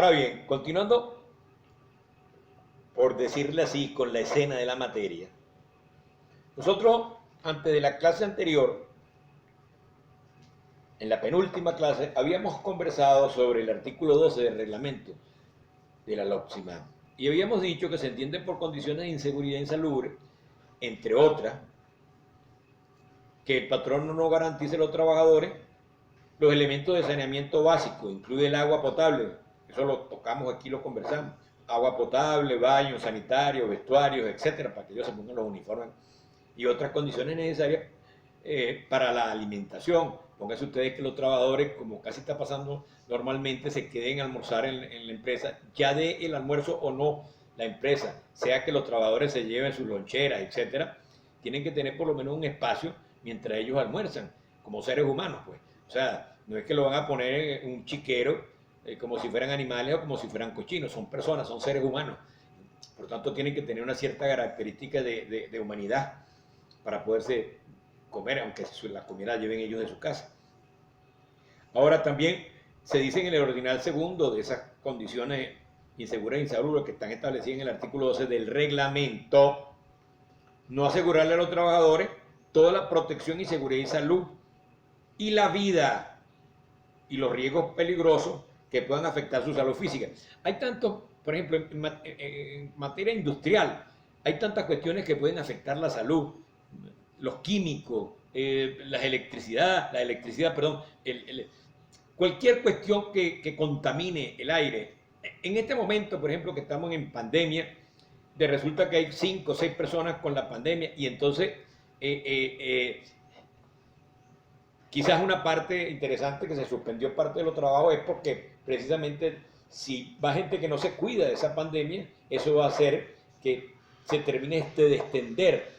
Ahora bien, continuando, por decirle así, con la escena de la materia, nosotros, antes de la clase anterior, en la penúltima clase, habíamos conversado sobre el artículo 12 del reglamento de la LOCSIMAN y habíamos dicho que se entiende por condiciones de inseguridad insalubre, entre otras, que el patrono no garantice a los trabajadores los elementos de saneamiento básico, incluye el agua potable, eso lo tocamos aquí, lo conversamos, agua potable, baños sanitarios, vestuarios, etcétera, para que ellos se pongan los uniformes y otras condiciones necesarias para la alimentación. Pónganse ustedes que los trabajadores, como casi está pasando normalmente, se queden a almorzar en la empresa, ya dé el almuerzo o no la empresa, sea que los trabajadores se lleven sus loncheras, etcétera, tienen que tener por lo menos un espacio mientras ellos almuerzan, como seres humanos, pues. O sea, no es que lo van a poner en un chiquero como si fueran animales o como si fueran cochinos, son personas, son seres humanos. Por lo tanto, tienen que tener una cierta característica de humanidad para poderse comer, aunque la comida la lleven ellos de su casa. Ahora también se dice en el ordinal segundo de esas condiciones inseguras e insalubres que están establecidas en el artículo 12 del reglamento, no asegurarle a los trabajadores toda la protección y seguridad y salud y la vida y los riesgos peligrosos que puedan afectar su salud física. Hay tantos, por ejemplo, en materia industrial, hay tantas cuestiones que pueden afectar la salud, los químicos, la electricidad, perdón, cualquier cuestión que contamine el aire. En este momento, por ejemplo, que estamos en pandemia, resulta que hay 5 o 6 personas con la pandemia y entonces quizás una parte interesante que se suspendió parte de los trabajos es porque precisamente si va gente que no se cuida de esa pandemia, eso va a hacer que se termine de extender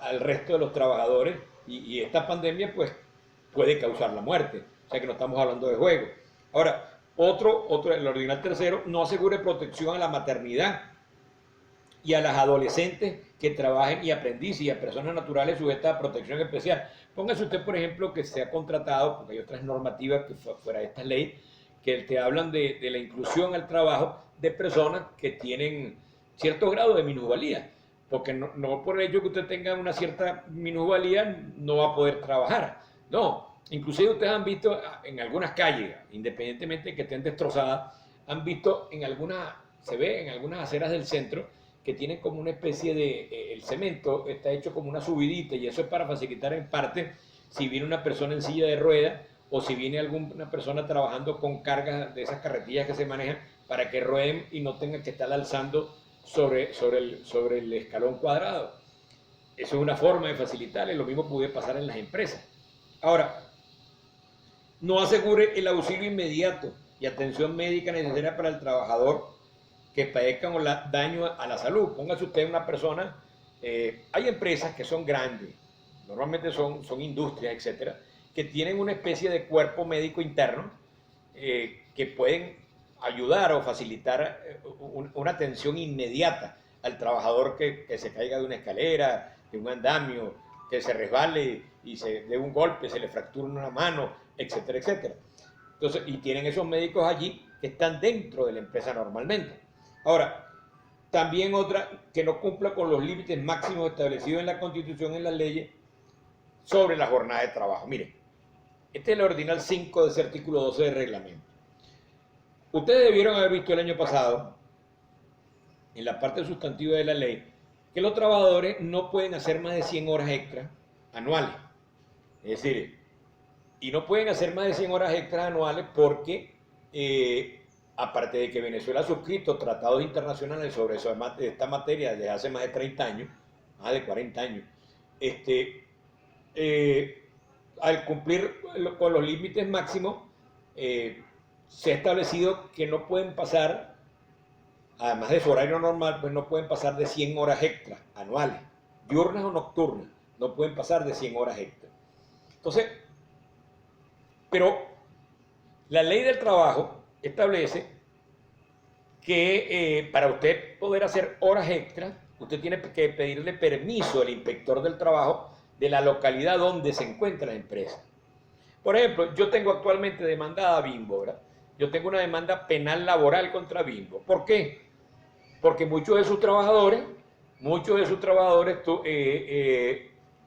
al resto de los trabajadores y esta pandemia pues puede causar la muerte. O sea que no estamos hablando de juego. Ahora, el ordinal tercero no asegure protección a la maternidad y a las adolescentes que trabajen y aprendices y a personas naturales sujetas a protección especial. Póngase usted, por ejemplo, que se ha contratado, porque hay otras normativas que fuera de esta ley, que te hablan de la inclusión al trabajo de personas que tienen cierto grado de minusvalía, porque no por el hecho que usted tenga una cierta minusvalía no va a poder trabajar. No, inclusive ustedes han visto en algunas calles, independientemente de que estén destrozadas, han visto se ve en algunas aceras del centro, que tienen como una especie de, el cemento está hecho como una subidita y eso es para facilitar en parte si viene una persona en silla de ruedas o si viene alguna persona trabajando con cargas de esas carretillas que se manejan para que rueden y no tengan que estar alzando sobre el escalón cuadrado. Eso es una forma de facilitar y lo mismo puede pasar en las empresas. Ahora, no asegure el auxilio inmediato y atención médica necesaria para el trabajador que padezcan daño a la salud. Póngase usted una persona, hay empresas que son grandes, normalmente son industrias, etcétera, que tienen una especie de cuerpo médico interno que pueden ayudar o facilitar una atención inmediata al trabajador que se caiga de una escalera, de un andamio, que se resbale y se dé un golpe, se le fractura una mano, etcétera, etcétera. Entonces, y tienen esos médicos allí que están dentro de la empresa normalmente. Ahora, también otra que no cumpla con los límites máximos establecidos en la Constitución y en las leyes sobre la jornada de trabajo. Mire, este es el ordinal 5 de ese artículo 12 del reglamento. Ustedes debieron haber visto el año pasado, en la parte sustantiva de la ley, que los trabajadores no pueden hacer más de 100 horas extras anuales. Es decir, y no pueden hacer más de 100 horas extras anuales porque aparte de que Venezuela ha suscrito tratados internacionales sobre esta materia desde hace más de 30 años, más de 40 años, al cumplir con los límites máximos, se ha establecido que no pueden pasar, además de su horario normal, pues no pueden pasar de 100 horas extras anuales, diurnas o nocturnas, no pueden pasar de 100 horas extras. Entonces, pero la ley del trabajo establece que para usted poder hacer horas extras, usted tiene que pedirle permiso al inspector del trabajo de la localidad donde se encuentra la empresa. Por ejemplo, yo tengo actualmente demandada a Bimbo, ¿verdad? yo tengo una demanda penal laboral contra Bimbo. ¿Por qué? Porque muchos de sus trabajadores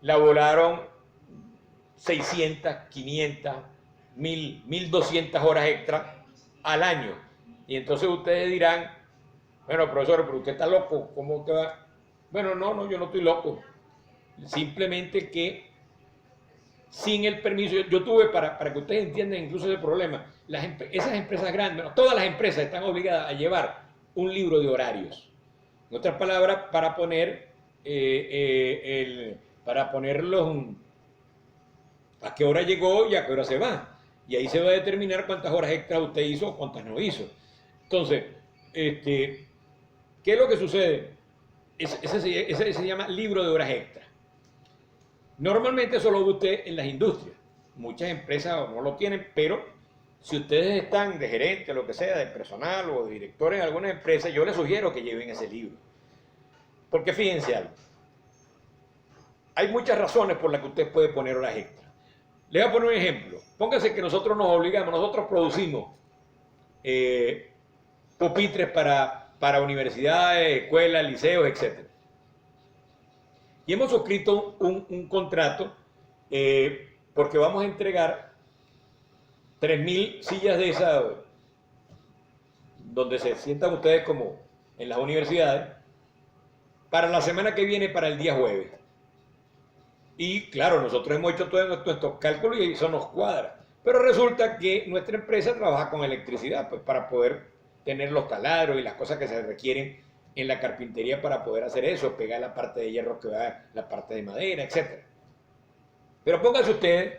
laboraron 600, 500, 1000, 1200 horas extra al año. Y entonces ustedes dirán, bueno, profesor, pero usted está loco, ¿cómo que va? Bueno, no, yo no estoy loco. Simplemente que sin el permiso, yo tuve, para que ustedes entiendan incluso ese problema, esas empresas grandes, bueno, todas las empresas están obligadas a llevar un libro de horarios. En otras palabras, para ponerlos a qué hora llegó y a qué hora se va. Y ahí se va a determinar cuántas horas extras usted hizo o cuántas no hizo. Entonces, ¿qué es lo que sucede? Ese se llama libro de horas extras. Normalmente eso lo ve usted en las industrias. Muchas empresas no lo tienen, pero si ustedes están de gerente, lo que sea, de personal o de director en alguna empresa, yo les sugiero que lleven ese libro. Porque fíjense algo. Hay muchas razones por las que usted puede poner horas extras. Les voy a poner un ejemplo. Póngase que nosotros nos obligamos, nosotros producimos pupitres para universidades, escuelas, liceos, etc. Y hemos suscrito un contrato porque vamos a entregar 3000 sillas de esas donde se sientan ustedes como en las universidades para la semana que viene, para el día jueves. Y claro, nosotros hemos hecho todos nuestros cálculos y eso nos cuadra. Pero resulta que nuestra empresa trabaja con electricidad, pues, para poder tener los taladros y las cosas que se requieren en la carpintería para poder hacer eso, pegar la parte de hierro que va, la parte de madera, etc. Pero pónganse ustedes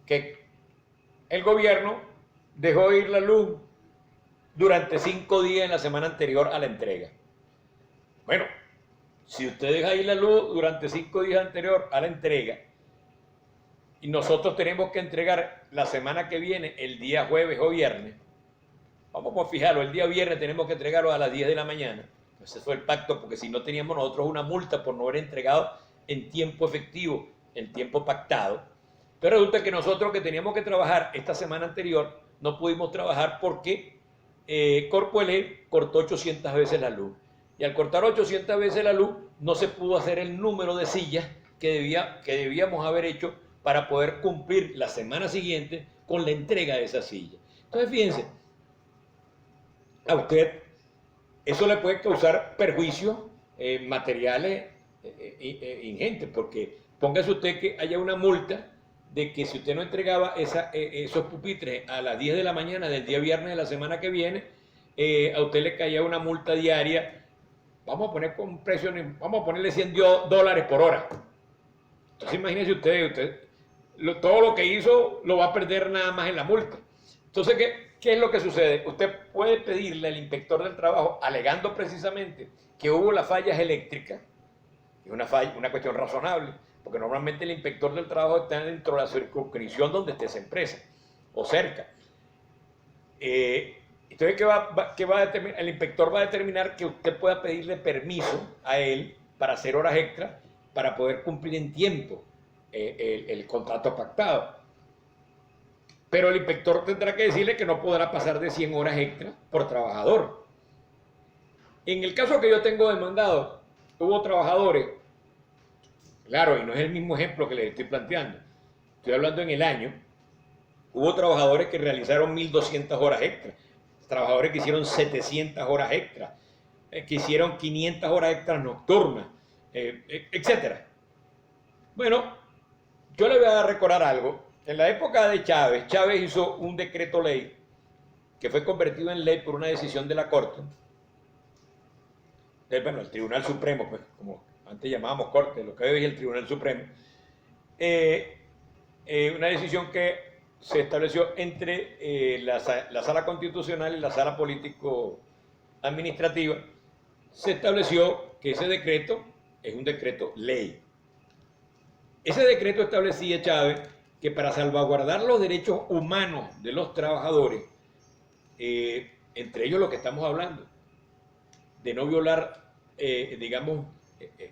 que el gobierno dejó ir la luz durante 5 días en la semana anterior a la entrega. Bueno, si usted deja ir la luz durante 5 días anterior a la entrega y nosotros tenemos que entregar la semana que viene, el día jueves o viernes, vamos a fijarlo, el día viernes tenemos que entregarlo a las 10 de la mañana. Pues eso fue el pacto, porque si no teníamos nosotros una multa por no haber entregado en tiempo efectivo, en tiempo pactado. Pero resulta que nosotros que teníamos que trabajar esta semana anterior, no pudimos trabajar porque Corpoelec cortó 800 veces la luz. Y al cortar 800 veces la luz, no se pudo hacer el número de sillas que debíamos haber hecho para poder cumplir la semana siguiente con la entrega de esa silla. Entonces, fíjense, a usted eso le puede causar perjuicios materiales ingentes, porque póngase usted que haya una multa de que si usted no entregaba esos pupitres a las 10 de la mañana del día viernes de la semana que viene, a usted le caía una multa diaria. Vamos a poner con un precio, vamos a ponerle $100 por hora. Entonces imagínense usted todo lo que hizo lo va a perder nada más en la multa. Entonces, ¿qué es lo que sucede? Usted puede pedirle al inspector del trabajo, alegando precisamente que hubo las fallas eléctricas, que es una cuestión razonable, porque normalmente el inspector del trabajo está dentro de la circunscripción donde esté esa empresa, o cerca. Entonces, ¿qué va a determinar? El inspector va a determinar que usted pueda pedirle permiso a él para hacer horas extras para poder cumplir en tiempo el contrato pactado. Pero el inspector tendrá que decirle que no podrá pasar de 100 horas extras por trabajador. En el caso que yo tengo demandado, hubo trabajadores, claro, y no es el mismo ejemplo que les estoy planteando, estoy hablando en el año, hubo trabajadores que realizaron 1200 horas extras, trabajadores que hicieron 700 horas extras, que hicieron 500 horas extras nocturnas, etc. Bueno, yo le voy a recordar algo. En la época de Chávez hizo un decreto ley que fue convertido en ley por una decisión de la Corte, el Tribunal Supremo, pues, como antes llamábamos Corte, lo que hoy es el Tribunal Supremo, una decisión que se estableció entre la Sala Constitucional y la Sala Político-Administrativa. Se estableció que ese decreto es un decreto ley. Ese decreto establecía, Chávez, que para salvaguardar los derechos humanos de los trabajadores, entre ellos lo que estamos hablando, de no violar, digamos,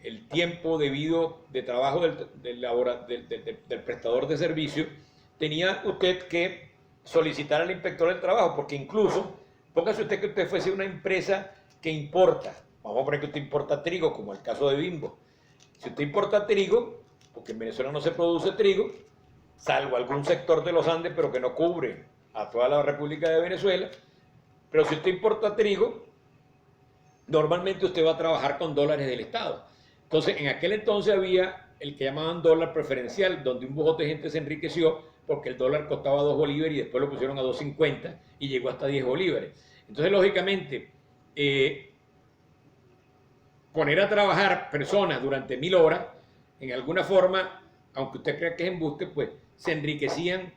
el tiempo debido de trabajo del prestador de servicio, tenía usted que solicitar al inspector del trabajo, porque incluso, póngase usted que usted fuese una empresa que importa, vamos a poner que usted importa trigo, como el caso de Bimbo. Si usted importa trigo, porque en Venezuela no se produce trigo, salvo algún sector de los Andes, pero que no cubre a toda la República de Venezuela, pero si usted importa trigo, normalmente usted va a trabajar con dólares del Estado. Entonces, en aquel entonces había el que llamaban dólar preferencial, donde un bojote de gente se enriqueció porque el dólar costaba 2 bolívares y después lo pusieron a 2.50 y llegó hasta 10 bolívares. Entonces, lógicamente, poner a trabajar personas durante 1000 horas, en alguna forma, aunque usted crea que es embuste, pues se enriquecían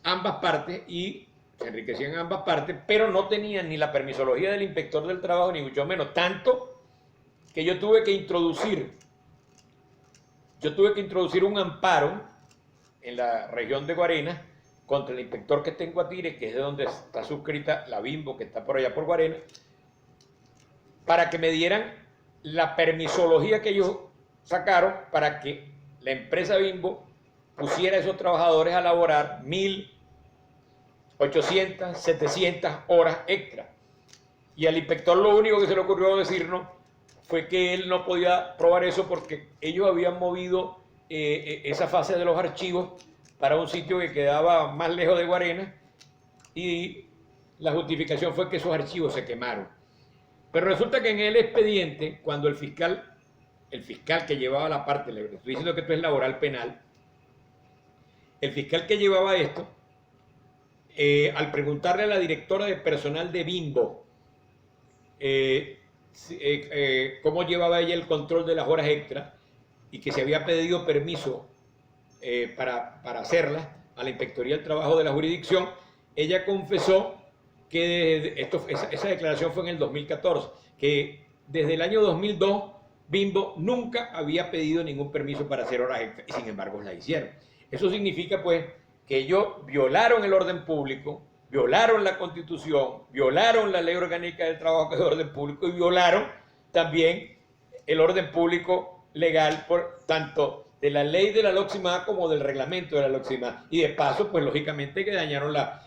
ambas partes pero no tenían ni la permisología del inspector del trabajo, ni mucho menos, tanto que yo tuve que introducir un amparo en la región de Guarena contra el inspector que está en Guatire, que es de donde está suscrita la Bimbo, que está por allá por Guarena, para que me dieran la permisología que ellos sacaron para que la empresa Bimbo pusiera a esos trabajadores a laborar 1.800, 700 horas extra. Y al inspector lo único que se le ocurrió decirnos fue que él no podía probar eso porque ellos habían movido esa fase de los archivos para un sitio que quedaba más lejos de Guarena y la justificación fue que esos archivos se quemaron. Pero resulta que en el expediente, cuando el fiscal que llevaba la parte, le estoy diciendo que esto es laboral penal, el fiscal que llevaba esto, al preguntarle a la directora de personal de Bimbo cómo llevaba ella el control de las horas extra y que se había pedido permiso para hacerlas a la Inspectoría del Trabajo de la jurisdicción, ella confesó que esa declaración fue en el 2014, que desde el año 2002 Bimbo nunca había pedido ningún permiso para hacer horas extra y sin embargo la hicieron. Eso significa pues que ellos violaron el orden público, violaron la Constitución, violaron la Ley Orgánica del Trabajo, que es de orden público, y violaron también el orden público legal, tanto de la ley de la LOCSIMAD como del reglamento de la LOCSIMAD. Y de paso, pues lógicamente que dañaron la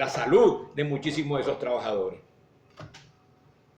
salud de muchísimos de esos trabajadores.